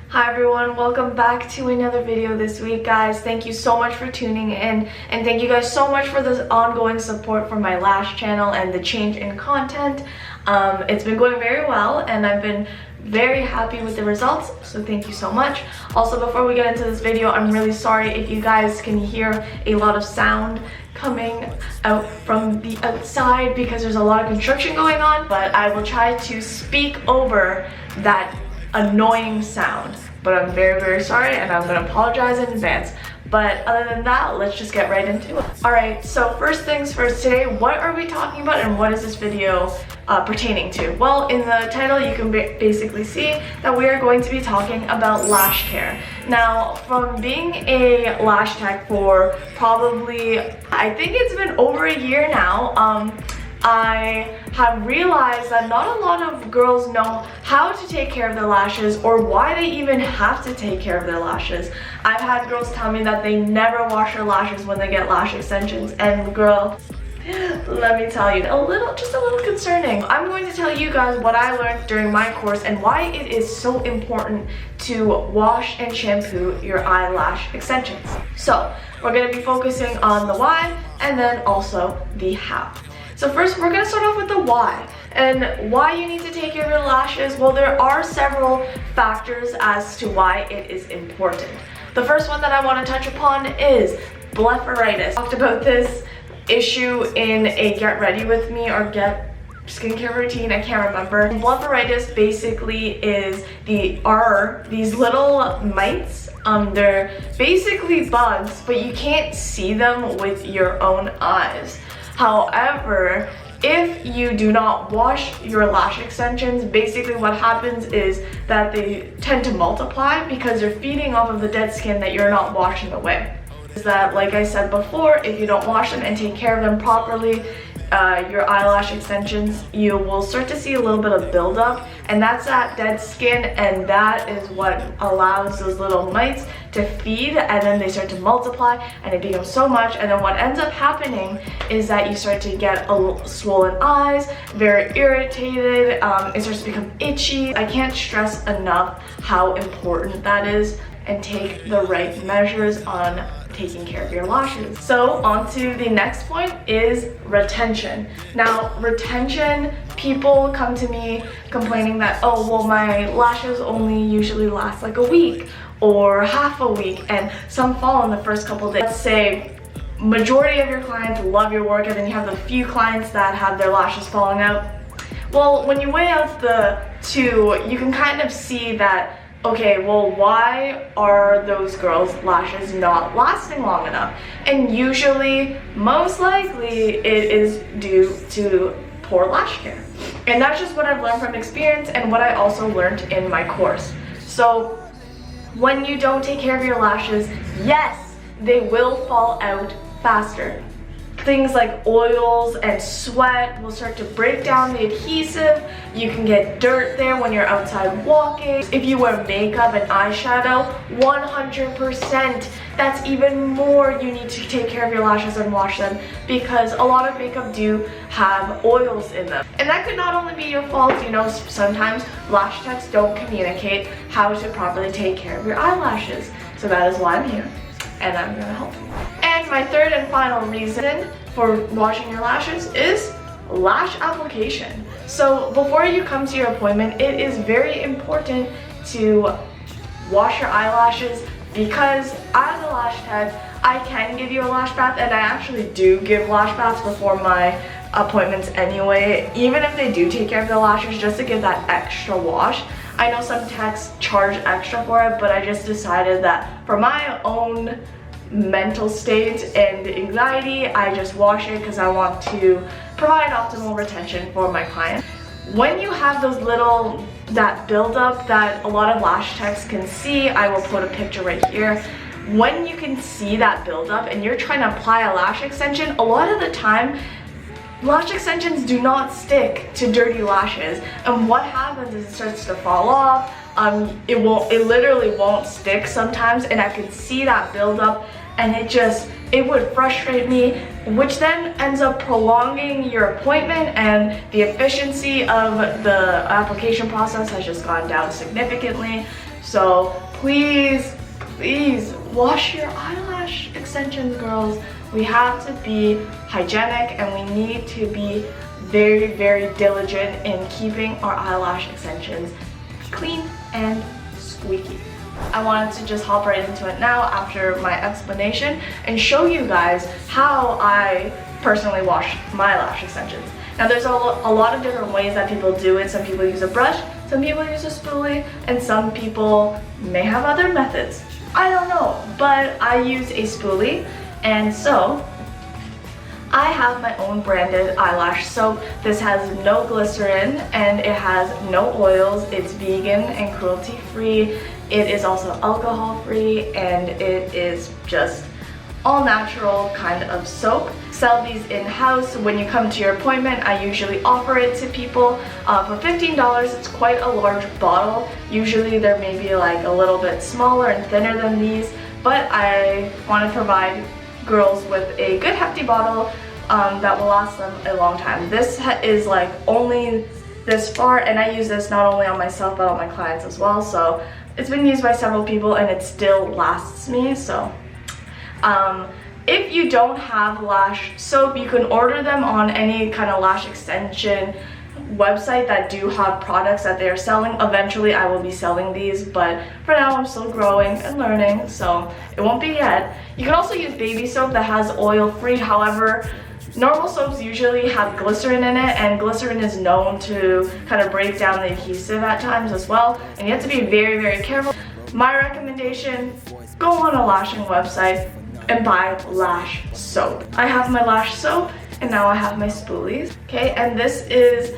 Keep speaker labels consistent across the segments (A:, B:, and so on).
A: Hi everyone, welcome back to another video this week, guys. Thank you so much for tuning in, and thank you guys so much for this ongoing support for my lash channel and the change in content. It's been going very well and I've been very happy with the results, so thank you so much. Also, before we get into this video, I'm really sorry if you guys can hear a lot of sound coming out from the outside because there's a lot of construction going on, but I will try to speak over that annoying sound. But I'm very sorry and I'm gonna apologize in advance. But other than that, let's just get right into it. Alright, so first things first, today, what are we talking about and what is this video pertaining to? Well, in the title you can basically see that we are going to be talking about lash care. Now, from being a lash tech for probably, I think it's been over a year now, I have realized that not a lot of girls know how to take care of their lashes or why they even have to take care of their lashes. I've had girls tell me that they never wash their lashes when they get lash extensions, and girl, let me tell you, just a little concerning. I'm going to tell you guys what I learned during my course and why it is so important to wash and shampoo your eyelash extensions. So we're going to be focusing on the why and then also the how. So first, we're going to start off with the why. And why you need to take care of your lashes, well, there are several factors as to why it is important. The first one that I want to touch upon is blepharitis. I talked about this issue in a get ready with me or get skincare routine, I can't remember. Blepharitis basically is these little mites. They're basically bugs, but you can't see them with your own eyes. However, if you do not wash your lash extensions, basically what happens is that they tend to multiply because they're feeding off of the dead skin that you're not washing away. Is that, like I said before, if you don't wash them and take care of them properly, your eyelash extensions, you will start to see a little bit of buildup, and that's that dead skin, and that is what allows those little mites to feed, and then they start to multiply and it becomes so much, and then what ends up happening is that you start to get swollen eyes, very irritated, it starts to become itchy. I can't stress enough how important that is, and take the right measures on taking care of your lashes. So on to the next point is retention. Now, retention, people come to me complaining that, oh, well, my lashes only usually last like a week or half a week, and some fall in the first couple days. Let's say majority of your clients love your work, and then you have the few clients that have their lashes falling out. Well, when you weigh out the two, you can kind of see that, okay, well, why are those girls' lashes not lasting long enough? And usually, most likely, it is due to poor lash care. And that's just what I've learned from experience and what I also learned in my course. So when you don't take care of your lashes, yes, they will fall out faster. Things like oils and sweat will start to break down the adhesive. You can get dirt there when you're outside walking. If you wear makeup and eyeshadow, 100%, that's even more you need to take care of your lashes and wash them, because a lot of makeup do have oils in them. And that could not only be your fault, you know, sometimes lash techs don't communicate how to properly take care of your eyelashes. So that is why I'm here, and I'm gonna help you. And my third and final reason for washing your lashes is lash application. So before you come to your appointment, it is very important to wash your eyelashes, because as a lash tech, I can give you a lash bath, and I actually do give lash baths before my appointments anyway, even if they do take care of the lashes, just to give that extra wash. I know some techs charge extra for it, but I just decided that for my own mental state and anxiety, I just wash it because I want to provide optimal retention for my clients. When you have those that buildup that a lot of lash techs can see, I will put a picture right here. When you can see that buildup and you're trying to apply a lash extension, a lot of the time lash extensions do not stick to dirty lashes, and what happens is it starts to fall off. It literally won't stick sometimes, and I could see that buildup, and it would frustrate me, which then ends up prolonging your appointment, and the efficiency of the application process has just gone down significantly. So please, please wash your eyelash extensions, girls. We have to be hygienic and we need to be very, very diligent in keeping our eyelash extensions clean and squeaky. I wanted to just hop right into it now after my explanation and show you guys how I personally wash my lash extensions. Now there's a lot of different ways that people do it. Some people use a brush, some people use a spoolie, and some people may have other methods. I don't know, but I use a spoolie, and so I have my own branded eyelash soap. This has no glycerin and it has no oils. It's vegan and cruelty free. It is also alcohol free and it is just all natural kind of soap. Sell these in-house. When you come to your appointment, I usually offer it to people for $15. It's quite a large bottle. Usually they're maybe like a little bit smaller and thinner than these, but I want to provide girls with a good hefty bottle that will last them a long time. This is like only this far, and I use this not only on myself but on my clients as well. So it's been used by several people and it still lasts me. So if you don't have lash soap, you can order them on any kind of lash extension website that do have products that they are selling. Eventually I will be selling these, but for now I'm still growing and learning, so it won't be yet. You can also use baby soap that has oil free. However, normal soaps usually have glycerin in it, and glycerin is known to kind of break down the adhesive at times as well, and you have to be very, very careful. My recommendation, go on a lashing website and buy lash soap. I have my lash soap and now I have my spoolies. Okay, and this is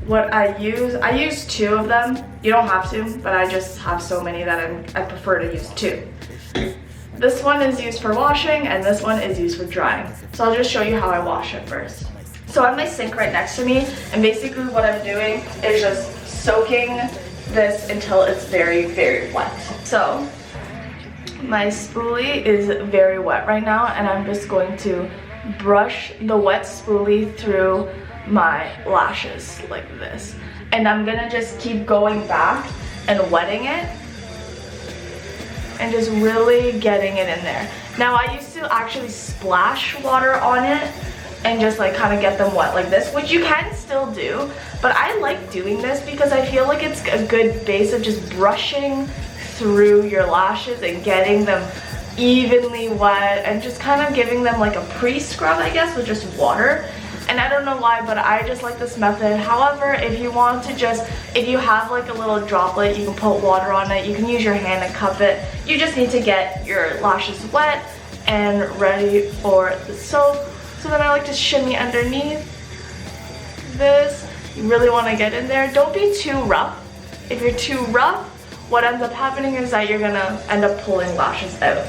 A: what I use. I use 2 of them. You don't have to, but I just have so many that I prefer to use 2. This one is used for washing and this one is used for drying. So I'll just show you how I wash it first. So I have my sink right next to me, and basically what I'm doing is just soaking this until it's very, very wet. So my spoolie is very wet right now, and I'm just going to brush the wet spoolie through my lashes like this. And I'm gonna just keep going back and wetting it and just really getting it in there. Now I used to actually splash water on it and just like kind of get them wet like this, which you can still do, but I like doing this because I feel like it's a good base of just brushing through your lashes and getting them evenly wet and just kind of giving them like a pre-scrub, I guess, with just water. And I don't know why, but I just like this method. However, if you want to just, if you have like a little droplet, you can put water on it. You can use your hand and cup it. You just need to get your lashes wet and ready for the soap. So then I like to shimmy underneath this. You really want to get in there. Don't be too rough. If you're too rough, what ends up happening is that you're gonna end up pulling lashes out.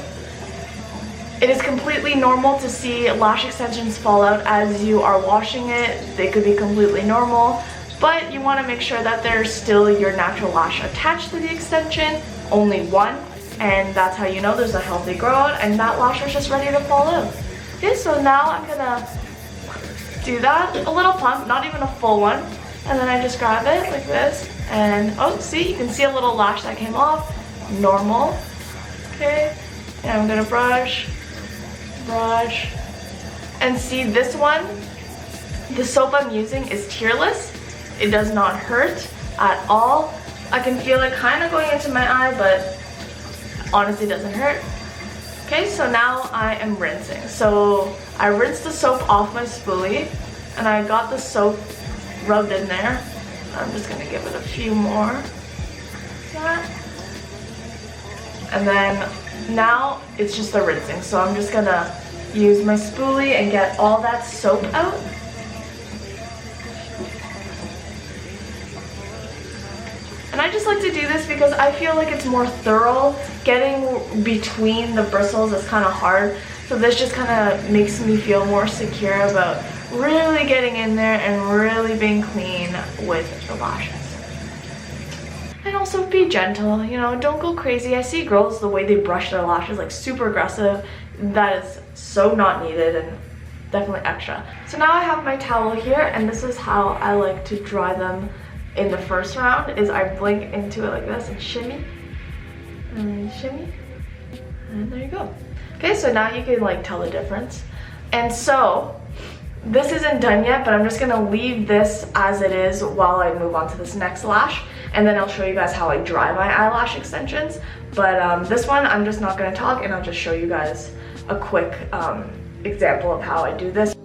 A: It is completely normal to see lash extensions fall out as you are washing it. They could be completely normal, but you want to make sure that there's still your natural lash attached to the extension, only one, and that's how you know there's a healthy growth and that lash is just ready to fall out. Okay, so now I'm gonna do that, a little pump, not even a full one, and then I just grab it like this, and oh, see, you can see a little lash that came off, normal. Okay, and I'm gonna brush, and see this one, the soap I'm using is tearless. It does not hurt at all. I can feel it kind of going into my eye, but honestly doesn't hurt. Okay, so now I am rinsing. So I rinsed the soap off my spoolie and I got the soap rubbed in there. I'm just gonna give it a few more. And then now it's just the rinsing. So I'm just gonna use my spoolie and get all that soap out. And I just like to do this because I feel like it's more thorough. Getting between the bristles is kind of hard. So this just kind of makes me feel more secure about really getting in there and really being clean with the lashes. And also be gentle, you know, don't go crazy. I see girls, the way they brush their lashes, like super aggressive. That is so not needed and definitely extra. So now I have my towel here, and this is how I like to dry them in the first round, is I blink into it like this and shimmy. shimmy, and there you go. Okay, so now you can like tell the difference. And so this isn't done yet, but I'm just gonna leave this as it is while I move on to this next lash, and then I'll show you guys how I dry my eyelash extensions. But this one, I'm just not gonna talk, and I'll just show you guys a quick example of how I do this.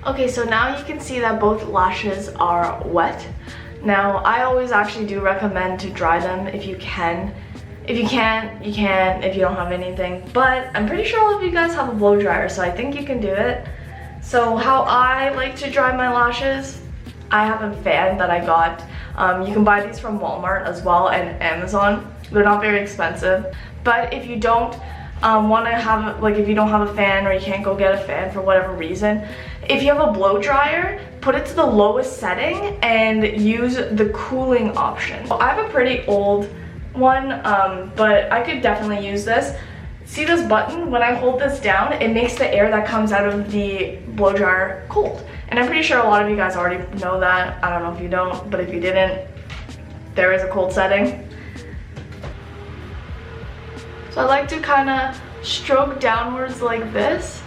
A: Okay, so now you can see that both lashes are wet. Now, I always actually do recommend to dry them if you can. If you can't, you can if you don't have anything. But I'm pretty sure all of you guys have a blow dryer, so I think you can do it. So how I like to dry my lashes, I have a fan that I got. You can buy these from Walmart as well and Amazon. They're not very expensive. But if you don't want to have, like if you don't have a fan or you can't go get a fan for whatever reason, if you have a blow dryer, put it to the lowest setting and use the cooling option. I have a pretty old one, but I could definitely use this. See this button? When I hold this down, it makes the air that comes out of the blow dryer cold. And I'm pretty sure a lot of you guys already know that. I don't know if you don't, but if you didn't, there is a cold setting. So I like to kind of stroke downwards like this.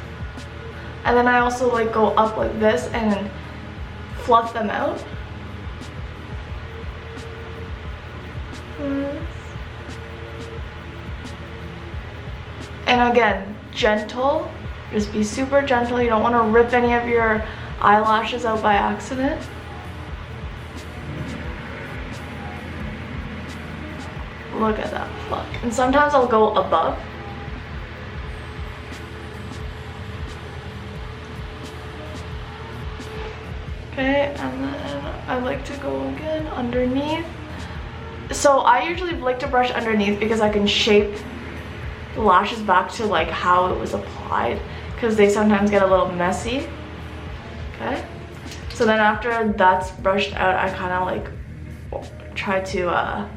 A: And then I also like go up like this and fluff them out. And again, gentle. Just be super gentle. You don't want to rip any of your eyelashes out by accident. Look at that fluff. And sometimes I'll go above. Okay, and then I like to go again underneath. So I usually like to brush underneath because I can shape the lashes back to like how it was applied, because they sometimes get a little messy. Okay, so then after that's brushed out, I kind of like try to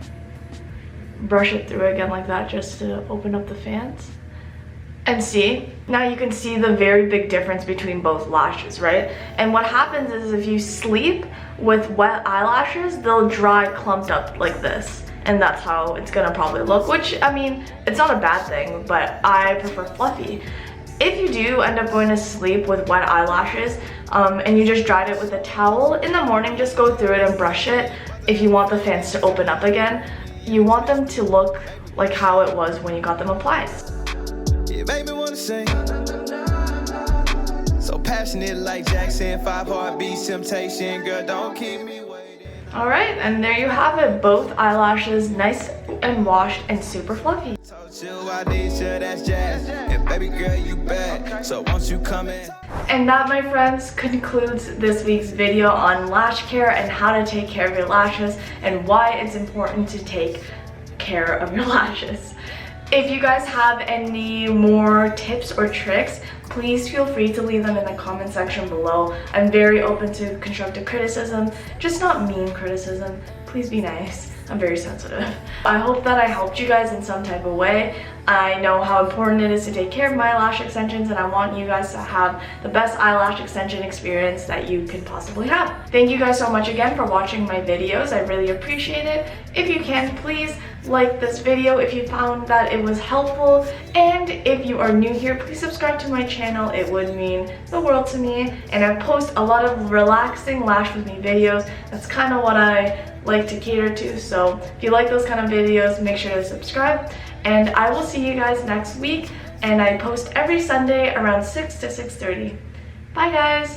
A: brush it through again like that, just to open up the fans. And see, now you can see the very big difference between both lashes, right? And what happens is if you sleep with wet eyelashes, they'll dry clumped up like this. And that's how it's gonna probably look, which, I mean, it's not a bad thing, but I prefer fluffy. If you do end up going to sleep with wet eyelashes and you just dried it with a towel, in the morning just go through it and brush it. If you want the fans to open up again, you want them to look like how it was when you got them applied.
B: Yeah, baby wanna sing. So passionate like Jackson, 5 heartbeats, temptation, girl, don't keep me waiting.
A: All right, and there you have it. Both eyelashes nice and washed and super fluffy.
B: And baby girl, you bad. So won't you come in?
A: And that, my friends, concludes this week's video on lash care and how to take care of your lashes and why it's important to take care of your lashes. If you guys have any more tips or tricks, please feel free to leave them in the comment section below. I'm very open to constructive criticism, just not mean criticism. Please be nice. I'm very sensitive. I hope that I helped you guys in some type of way. I know how important it is to take care of my lash extensions, and I want you guys to have the best eyelash extension experience that you could possibly have. Thank you guys so much again for watching my videos. I really appreciate it. If you can, please like this video if you found that it was helpful. And if you are new here, please subscribe to my channel. It would mean the world to me. And I post a lot of relaxing lash with me videos. That's kind of what I like to cater to. So if you like those kind of videos, make sure to subscribe. And I will see you guys next week. And I post every Sunday around 6 to 6:30. Bye guys!